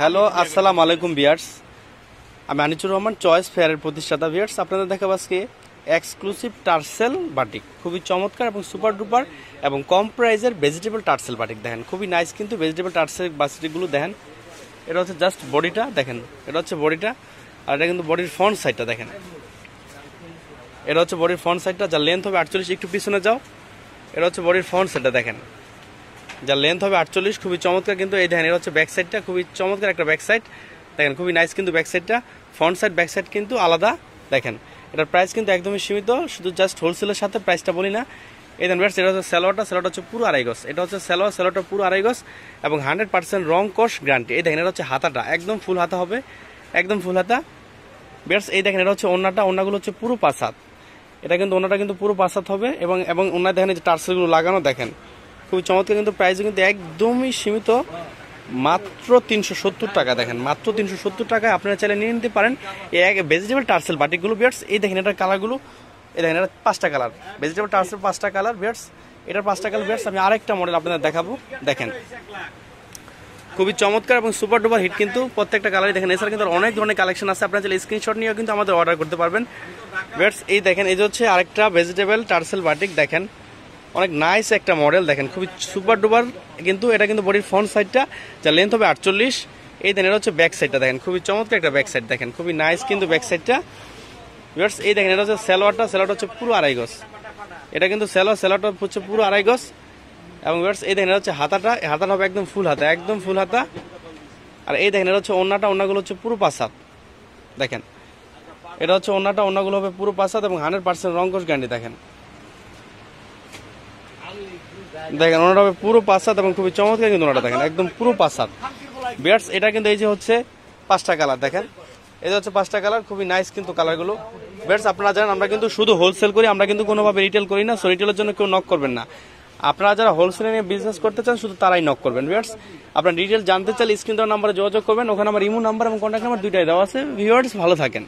Hello আসসালামু আলাইকুম viewers, আমি আনিচুর রহমান চয়েস ফেয়ারের প্রতিষ্ঠাতা। ভিউয়ার্স, আপনাদের দেখাবো আজকে এক্সক্লুসিভ টার্সেল বাটিক, খুবই চমৎকার এবং সুপার ডুপার এবং কম প্রাইজের ভেজিটেবল টার্সেল বাটিক। দেখেন খুবই নাইস, কিন্তু ভেজিটেবল টার্সেল বাটিকগুলো দেখেন, এটা হচ্ছে জাস্ট বডিটা দেখেন, এটা হচ্ছে বডিটা, আর এটা কিন্তু বডির ফ্রন্ট সাইডটা দেখেন, এটা হচ্ছে বডির ফ্রন্ট সাইডটা, যার লেন্থ হবে 48। একটু পিছনে যাও, এটা হচ্ছে বডির ফ্রন্ট সাইডটা দেখেন, যার লেন্থ হবে 48, খুবই চমৎকার। কিন্তু এই দেখেন, এটা হচ্ছে ব্যাক সাইডটা, খুবই চমৎকার একটা ব্যাক সাইড দেখেন, খুবই নাইস। কিন্তু ব্যাক সাইডটা, ফ্রন্ট সাইড ব্যাক সাইড কিন্তু আলাদা দেখেন। এটার প্রাইস কিন্তু একদমই সীমিত, শুধু জাস্ট হোলসেলের সাথে প্রাইসটা বলি না। এই দেন ভিউয়ার্স, এটা হচ্ছে সালোয়ারটা হচ্ছে পুরো আড়াই গজ, এটা হচ্ছে সালোয়ারটা পুরো আড়াই গজ এবং 100% রং কস গ্যারান্টি। এই দেখেন, এটা হচ্ছে হাতাটা একদম ফুল হাতা হবে, একদম ফুল হাতা ভিউয়ার্স। এই দেখেন, এটা হচ্ছে ওন্নাগুলো হচ্ছে পুরো 5 হাত, এটা কিন্তু ওন্নাটা কিন্তু পুরো 5 হাত হবে এবং ওন্নায় দেখেন এই যে টার্সেলগুলো লাগানো দেখেন, খুবই চমৎকার। কিন্তু প্রাইস কিন্তু একদমই সীমিত, মাত্র 370 টাকা। দেখেন মাত্র 370 টাকায় আপনারা চাইলে নিয়ে নিতে পারেন এই এক ভেজিটেবল টার্সেল বাটিকগুলো ভিউয়ার্স। এই দেখেন, এটার কালারগুলো, এই দেখেন, এটা 5টা কালার, ভেজিটেবল টার্সেল 5টা কালার ভিউয়ার্স, এটার 5টা কালার ভিউয়ার্স। আমি আরেকটা মডেল আপনাদের দেখাবো, দেখেন খুবই চমৎকার এবং সুপার ডুপার হিট কিন্তু প্রত্যেকটা কালারই দেখেন। এছাড়া কিন্তু অনেক ধরনের কালেকশন আছে, আপনারা চাইলে স্ক্রিনশট নিয়েও কিন্তু আমাদের অর্ডার করতে পারবেন ভিউয়ার্স। এই দেখেন, এই যে হচ্ছে আরেকটা ভেজিটেবল টার্সেল বাটিক, দেখেন অনেক নাইস একটা মডেল, দেখেন খুবই সুপার ডুপার। কিন্তু এটা কিন্তু বডির ফ্রন্ট সাইডটা, যার লেন্থ হবে 48। এই দেখেন, এটা হচ্ছে ব্যাক সাইডটা দেখেন, খুবই চমৎকার একটা ব্যাক সাইড দেখেন, খুবই নাইস কিন্তু ব্যাক সাইডটা ভিউয়ার্স। এই দেখেন, এটা হচ্ছে সালোয়ারটা হচ্ছে পুরো আড়াই গজ, এটা কিন্তু সালোয়ারটা হচ্ছে পুরো আড়াই গজ এবং ভিউয়ার্স এই দেখেন, এটা হচ্ছে হাতাটা হবে একদম ফুল হাতা, একদম ফুল হাতা। আর এই দেখেন, এটা হচ্ছে ওন্নাগুলো হচ্ছে পুরো 5 হাত দেখেন, এটা হচ্ছে ওন্নাগুলো হবে পুরো 5 হাত এবং 100% রং কস গ্যারান্টি দেখেন। দেখেন ওনাটা হবে পুরো 5 হাত এবং খুবই চমৎকার কিন্তু ওনাটা দেখেন, একদম পুরো 5 হাত ভিউয়ার্স। এটা কিন্তু এই যে হচ্ছে 5টা কালার দেখেন, এই যে হচ্ছে 5টা কালার, খুবই নাইস কিন্তু কালারগুলো ভিউয়ার্স। আপনারা জানেন আমরা কিন্তু শুধু হোলসেল করি, আমরা কিন্তু কোনোভাবে রিটেল করি না, সো রিটেলের জন্য কেউ নক করবেন না। আপনারা যারা হোলসেলে নিয়ে বিজনেস করতে চান শুধু তারাই নক করবেন ভিউয়ার্স। আপনারা ডিটেল জানতে চাইলে স্ক্রিন দেওয়া নাম্বারে যোগাযোগ করবেন, ওখানে আমার ইমো নাম্বার এবং কন্ট্যাক্ট নাম্বার দুইটাই দেওয়া আছে ভিউয়ার্স। ভালো থাকেন।